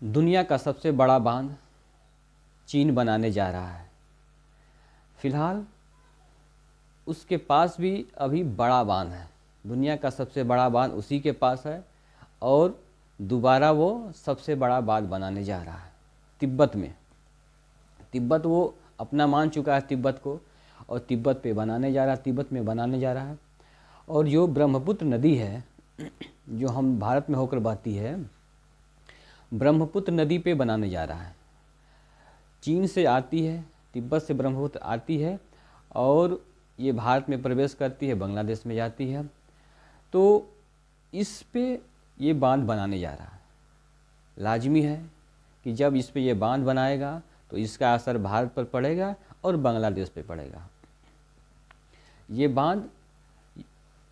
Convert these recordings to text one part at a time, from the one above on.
दुनिया का सबसे बड़ा बांध चीन बनाने जा रहा है। फिलहाल उसके पास भी अभी बड़ा बांध है, दुनिया का सबसे बड़ा बांध उसी के पास है और दोबारा वो सबसे बड़ा बांध बनाने जा रहा है तिब्बत में। तिब्बत वो अपना मान चुका है तिब्बत को, और तिब्बत पे बनाने जा रहा है, तिब्बत में बनाने जा रहा है। और जो ब्रह्मपुत्र नदी है जो हम भारत में होकर बहती है, ब्रह्मपुत्र नदी पे बनाने जा रहा है। चीन से आती है, तिब्बत से ब्रह्मपुत्र आती है और ये भारत में प्रवेश करती है, बांग्लादेश में जाती है। तो इस पे ये बांध बनाने जा रहा है। लाजमी है कि जब इस पे ये बांध बनाएगा तो इसका असर भारत पर पड़ेगा और बांग्लादेश पे पड़ेगा। ये बांध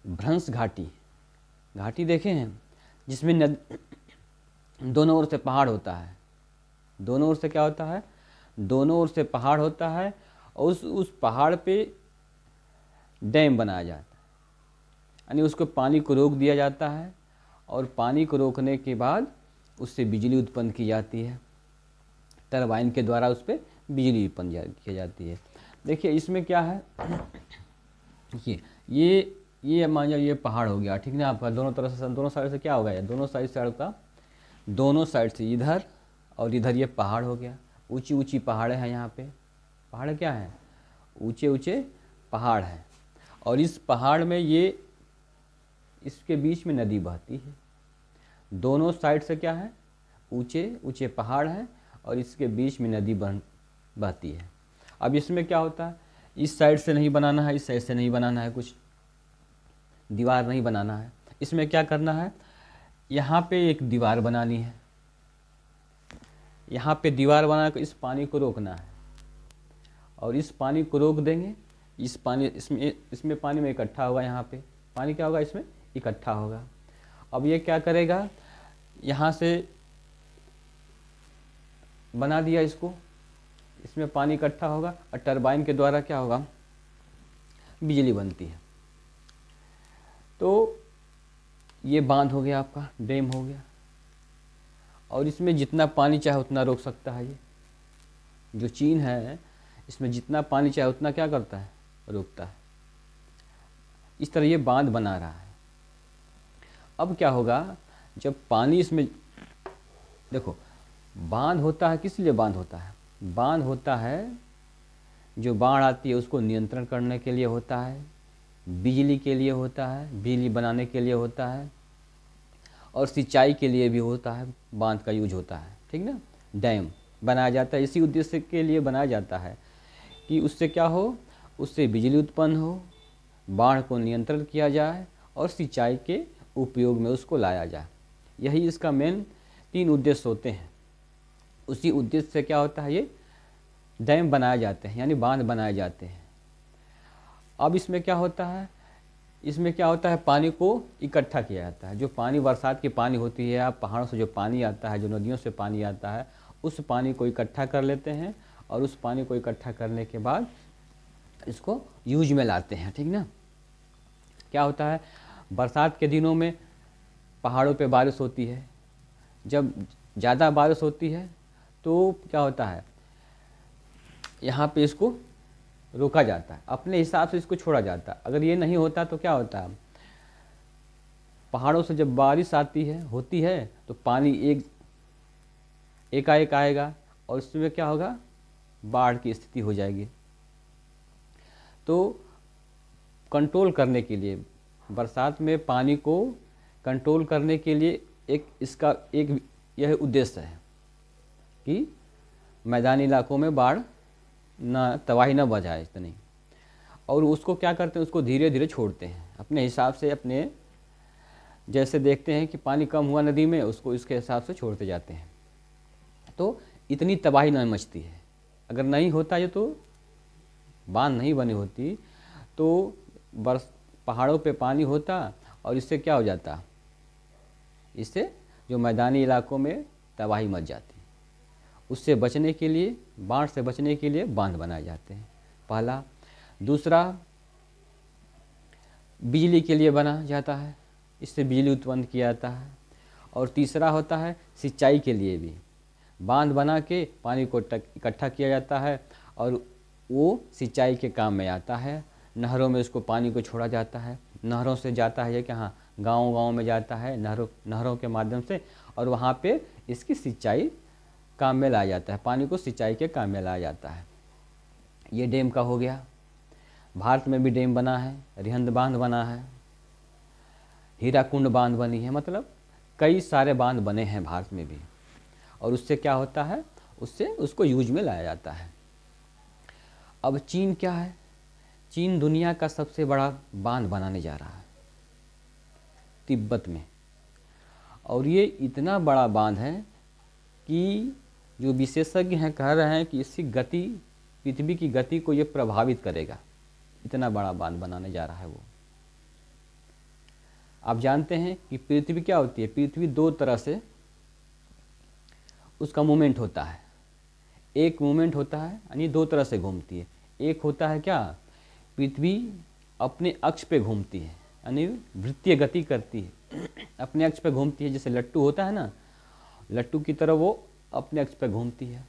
भ्रंश घाटी देखे हैं, जिसमें दोनों ओर से पहाड़ होता है। दोनों ओर से क्या होता है? दोनों ओर से पहाड़ होता है और उस पहाड़ पे डैम बनाया जाता है, यानी उसको पानी को रोक दिया जाता है और पानी को रोकने के बाद उससे बिजली उत्पन्न की जाती है। टरबाइन के द्वारा उस पर बिजली उत्पन्न की जाती है। देखिए इसमें क्या है, ये मान लीजिए ये पहाड़ हो गया, ठीक ना आपका। दोनों तरफ से, दोनों साइड से क्या होगा, दोनों साइड से आपका, दोनों साइड से इधर और इधर ये पहाड़ हो गया। ऊंची ऊंची पहाड़ें हैं यहाँ पे। पहाड़ क्या है? ऊंचे ऊंचे पहाड़ हैं। और इस पहाड़ में ये, इसके बीच में नदी बहती है। दोनों साइड से क्या है? ऊंचे ऊंचे पहाड़ हैं और इसके बीच में नदी बहती है। अब इसमें क्या होता है, इस साइड से नहीं बनाना है, इस साइड से नहीं बनाना है, कुछ दीवार नहीं बनाना है। इसमें क्या करना है, यहाँ पे एक दीवार बनानी है। यहाँ पे दीवार बना कर इस पानी को रोकना है और इस पानी को रोक देंगे। इस पानी इसमें पानी में इकट्ठा होगा। यहाँ पे पानी क्या होगा, इसमें इकट्ठा होगा। अब ये क्या करेगा, यहाँ से बना दिया इसको, इसमें पानी इकट्ठा होगा और टरबाइन के द्वारा क्या होगा, बिजली बनती है। तो ये बांध हो गया आपका, डैम हो गया। और इसमें जितना पानी चाहे उतना रोक सकता है। ये जो चीन है, इसमें जितना पानी चाहे उतना क्या करता है, रोकता है। इस तरह ये बांध बना रहा है। अब क्या होगा, जब पानी इसमें, देखो बांध होता है, किस लिए बांध होता है? बांध होता है जो बाढ़ आती है उसको नियंत्रण करने के लिए होता है, बिजली के लिए होता है, बिजली बनाने के लिए होता है, और सिंचाई के लिए भी होता है। बांध का यूज होता है, ठीक ना। डैम बनाया जाता है इसी उद्देश्य के लिए बनाया जाता है कि उससे क्या हो, उससे बिजली उत्पन्न हो, बाढ़ को नियंत्रण किया जाए और सिंचाई के उपयोग में उसको लाया जाए। यही इसका मेन 3 उद्देश्य होते हैं। उसी उद्देश्य से क्या होता है, ये डैम बनाए जाते हैं, यानी बांध बनाए जाते हैं। अब इसमें क्या होता है, इसमें क्या होता है, पानी को इकट्ठा किया जाता है। जो पानी बरसात की पानी होती है, या पहाड़ों से जो पानी आता है, जो नदियों से पानी आता है, उस पानी को इकट्ठा कर लेते हैं और उस पानी को इकट्ठा करने के बाद इसको यूज में लाते हैं, ठीक ना। क्या होता है, बरसात के दिनों में पहाड़ों पे बारिश होती है। जब ज़्यादा बारिश होती है तो क्या होता है, यहाँ पे इसको रोका जाता है, अपने हिसाब से इसको छोड़ा जाता है। अगर ये नहीं होता तो क्या होता है, पहाड़ों से जब बारिश आती है, होती है, तो पानी एकाएक आएगा और उसमें क्या होगा, बाढ़ की स्थिति हो जाएगी। तो कंट्रोल करने के लिए, बरसात में पानी को कंट्रोल करने के लिए इसका एक यह उद्देश्य है कि मैदानी इलाकों में बाढ़ ना, तबाही ना बजाए इतनी। और उसको क्या करते हैं, उसको धीरे धीरे छोड़ते हैं अपने हिसाब से, अपने जैसे देखते हैं कि पानी कम हुआ नदी में, उसको इसके हिसाब से छोड़ते जाते हैं। तो इतनी तबाही नहीं मचती है। अगर नहीं होता ये, तो बांध नहीं बनी होती, तो पहाड़ों पे पानी होता और इससे क्या हो जाता, इससे जो मैदानी इलाकों में तबाही मच जाती। उससे बचने के लिए, बाढ़ से बचने के लिए बांध बनाए जाते हैं, पहला। दूसरा, बिजली के लिए बना जाता है, इससे बिजली उत्पन्न किया जाता है। और तीसरा होता है सिंचाई के लिए भी, बांध बना के पानी को इकट्ठा किया जाता है और वो सिंचाई के काम में आता है। नहरों में उसको पानी को छोड़ा जाता है, नहरों से जाता है ये कहाँ, गाँव-गाँव में जाता है नहरों के माध्यम से, और वहाँ पे इसकी सिंचाई काम में लाया जाता है, पानी को सिंचाई के काम में लाया जाता है। ये डैम का हो गया। भारत में भी डैम बना है, रिहंद बांध बना है, हीराकुंड बांध बनी है, मतलब कई सारे बांध बने हैं भारत में भी। और उससे क्या होता है, उससे उसको यूज में लाया जाता है। अब चीन क्या है, चीन दुनिया का सबसे बड़ा बांध बनाने जा रहा है तिब्बत में। और ये इतना बड़ा बांध है कि जो विशेषज्ञ हैं कह रहे हैं कि इसकी गति, पृथ्वी की गति को ये प्रभावित करेगा। इतना बड़ा बांध बनाने जा रहा है वो। आप जानते हैं कि पृथ्वी क्या होती है, पृथ्वी दो तरह से उसका मूवमेंट होता है। एक मूवमेंट होता है यानी दो तरह से घूमती है। एक होता है क्या, पृथ्वी अपने अक्ष पे घूमती है यानी वृत्तीय गति करती है, अपने अक्ष पे घूमती है। जैसे लट्टू होता है ना, लट्टू की तरह वो अपने अक्ष पे घूमती है,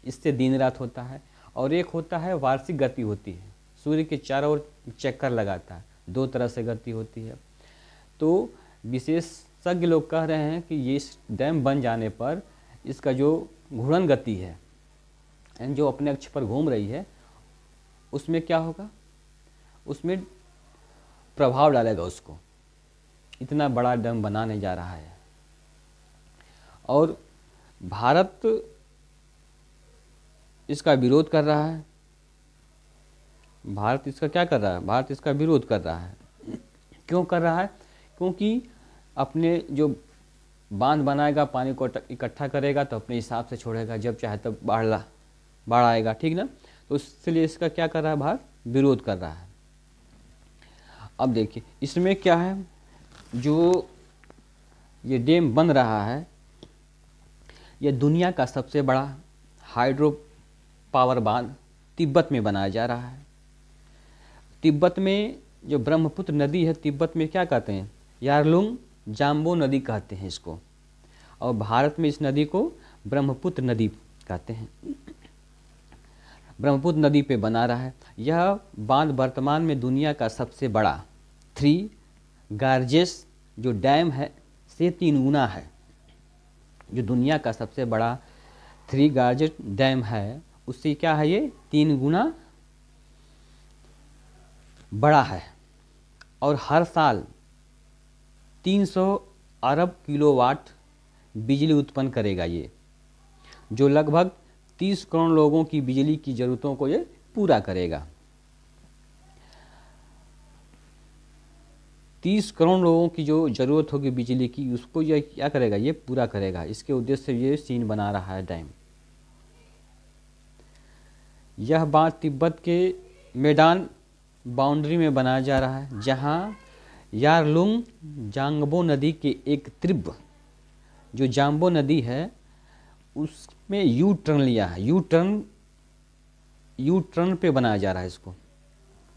इससे दिन रात होता है। और एक होता है वार्षिक गति होती है, सूर्य के चारों ओर चक्कर लगाता है, दो तरह से गति होती है। तो विशेषज्ञ लोग कह रहे हैं कि ये इस डैम बन जाने पर इसका जो घूर्णन गति है यानी जो अपने अक्ष पर घूम रही है, उसमें क्या होगा, उसमें प्रभाव डालेगा उसको। इतना बड़ा डैम बनाने जा रहा है। और भारत इसका विरोध कर रहा है। भारत इसका क्या कर रहा है, भारत इसका विरोध कर रहा है। क्यों कर रहा है, क्योंकि अपने जो बांध बनाएगा, पानी को इकट्ठा करेगा तो अपने हिसाब से छोड़ेगा, जब चाहे तब बाढ़ आएगा, ठीक ना। तो इसलिए इसका क्या कर रहा है, भारत विरोध कर रहा है। अब देखिए इसमें क्या है, जो ये डैम बन रहा है ये दुनिया का सबसे बड़ा हाइड्रो पावर बांध तिब्बत में बनाया जा रहा है। तिब्बत में जो ब्रह्मपुत्र नदी है, तिब्बत में क्या कहते हैं, यारलुंग जाम्बो नदी कहते हैं इसको। और भारत में इस नदी को ब्रह्मपुत्र नदी कहते हैं। ब्रह्मपुत्र नदी पे बना रहा है। यह बांध वर्तमान में दुनिया का सबसे बड़ा 3 गार्जेस जो डैम है से 3 गुना है। जो दुनिया का सबसे बड़ा 3 गार्जेस डैम है उससे क्या है, ये 3 गुना बड़ा है। और हर साल 300 अरब किलोवाट बिजली उत्पन्न करेगा ये, जो लगभग 30 करोड़ लोगों की बिजली की ज़रूरतों को ये पूरा करेगा। 30 करोड़ लोगों की जो ज़रूरत होगी बिजली की, उसको ये क्या करेगा, ये पूरा करेगा। इसके उद्देश्य से ये सीन बना रहा है डैम। यह बांध तिब्बत के मैदान बाउंड्री में बनाया जा रहा है, जहाँ यारलुंग जाम्बो नदी के एक तीव्र जो जाम्बो नदी है उसमें यू टर्न लिया है। यू टर्न पे बनाया जा रहा है इसको।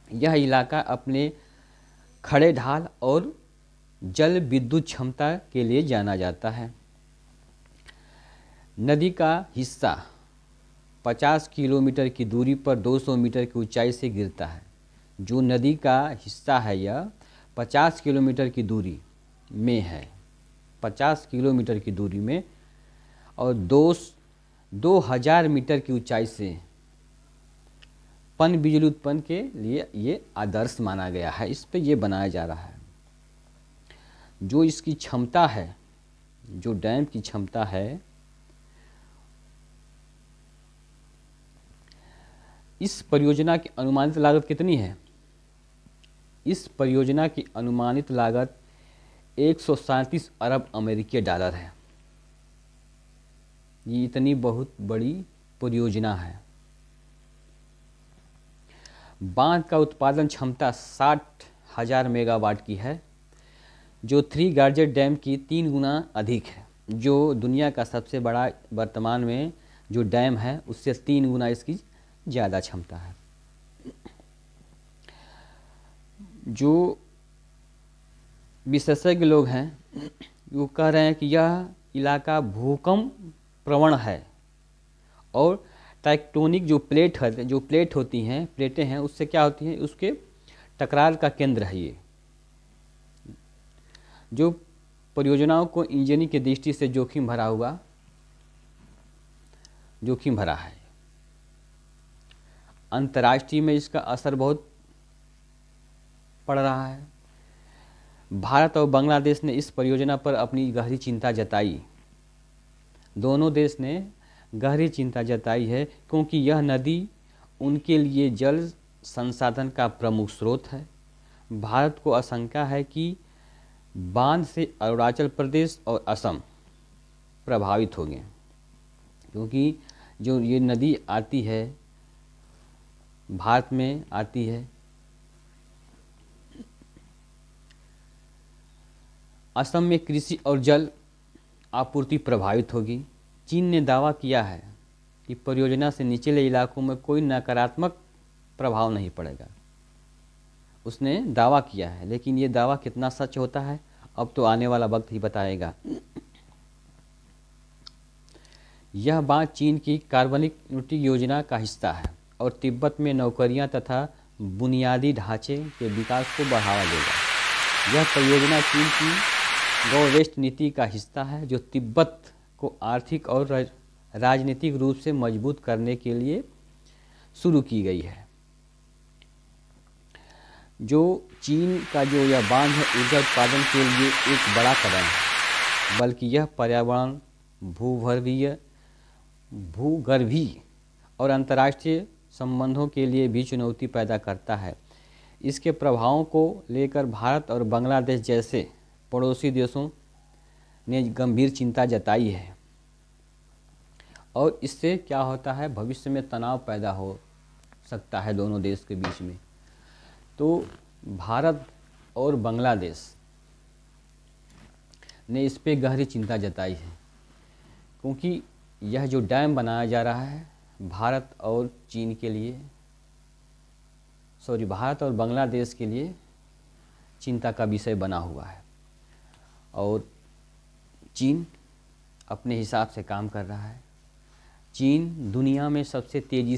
यह इलाका अपने खड़े ढाल और जल विद्युत क्षमता के लिए जाना जाता है। नदी का हिस्सा 50 किलोमीटर की दूरी पर 200 मीटर की ऊंचाई से गिरता है। जो नदी का हिस्सा है यह 50 किलोमीटर की दूरी में है, 50 किलोमीटर की दूरी में, और 2000 मीटर की ऊंचाई से पन बिजली उत्पन्न के लिए ये आदर्श माना गया है। इस पे ये बनाया जा रहा है। जो इसकी क्षमता है, जो डैम की क्षमता है, इस परियोजना की अनुमानित लागत कितनी है? इस परियोजना की अनुमानित लागत 137 अरब अमेरिकी डॉलर है। ये इतनी बहुत बड़ी परियोजना है। बांध का उत्पादन क्षमता 60,000 मेगावाट की है, जो 3 गार्जेस डैम की 3 गुना अधिक है। जो दुनिया का सबसे बड़ा वर्तमान में जो डैम है उससे 3 गुना इसकी ज़्यादा क्षमता है। जो विशेषज्ञ लोग हैं वो कह रहे हैं कि यह इलाका भूकंप प्रवण है। और टेक्टोनिक जो प्लेट होती हैं, प्लेटें हैं, उससे क्या होती हैं, उसके टकरार का केंद्र है ये। जो परियोजनाओं को इंजीनियरिंग की दृष्टि से जोखिम भरा है। अंतर्राष्ट्रीय में इसका असर बहुत पड़ रहा है। भारत और बांग्लादेश ने इस परियोजना पर अपनी गहरी चिंता जताई। दोनों देश ने गहरी चिंता जताई है, क्योंकि यह नदी उनके लिए जल संसाधन का प्रमुख स्रोत है। भारत को आशंका है कि बांध से अरुणाचल प्रदेश और असम प्रभावित होंगे, क्योंकि जो ये नदी आती है, भारत में आती है। असम में कृषि और जल आपूर्ति प्रभावित होगी। चीन ने दावा किया है कि परियोजना से निचले इलाकों में कोई नकारात्मक प्रभाव नहीं पड़ेगा। उसने दावा किया है, लेकिन ये दावा कितना सच होता है अब तो आने वाला वक्त ही बताएगा। यह बात चीन की कार्बनिक न्यूट्रल योजना का हिस्सा है और तिब्बत में नौकरियां तथा बुनियादी ढांचे के विकास को बढ़ावा देगा। यह परियोजना चीन की गो वेस्ट नीति का हिस्सा है, जो तिब्बत को आर्थिक और राजनीतिक रूप से मजबूत करने के लिए शुरू की गई है। जो चीन का जो यह बांध है, ऊर्जा उत्पादन के लिए एक बड़ा कदम है, बल्कि यह पर्यावरण, भूगर्भीय और अंतर्राष्ट्रीय संबंधों के लिए भी चुनौती पैदा करता है। इसके प्रभावों को लेकर भारत और बांग्लादेश जैसे पड़ोसी देशों ने गंभीर चिंता जताई है, और इससे क्या होता है, भविष्य में तनाव पैदा हो सकता है दोनों देश के बीच में। तो भारत और बांग्लादेश ने इस पे गहरी चिंता जताई है, क्योंकि यह जो डैम बनाया जा रहा है भारत और बांग्लादेश के लिए चिंता का विषय बना हुआ है। और चीन अपने हिसाब से काम कर रहा है। चीन दुनिया में सबसे तेज़ी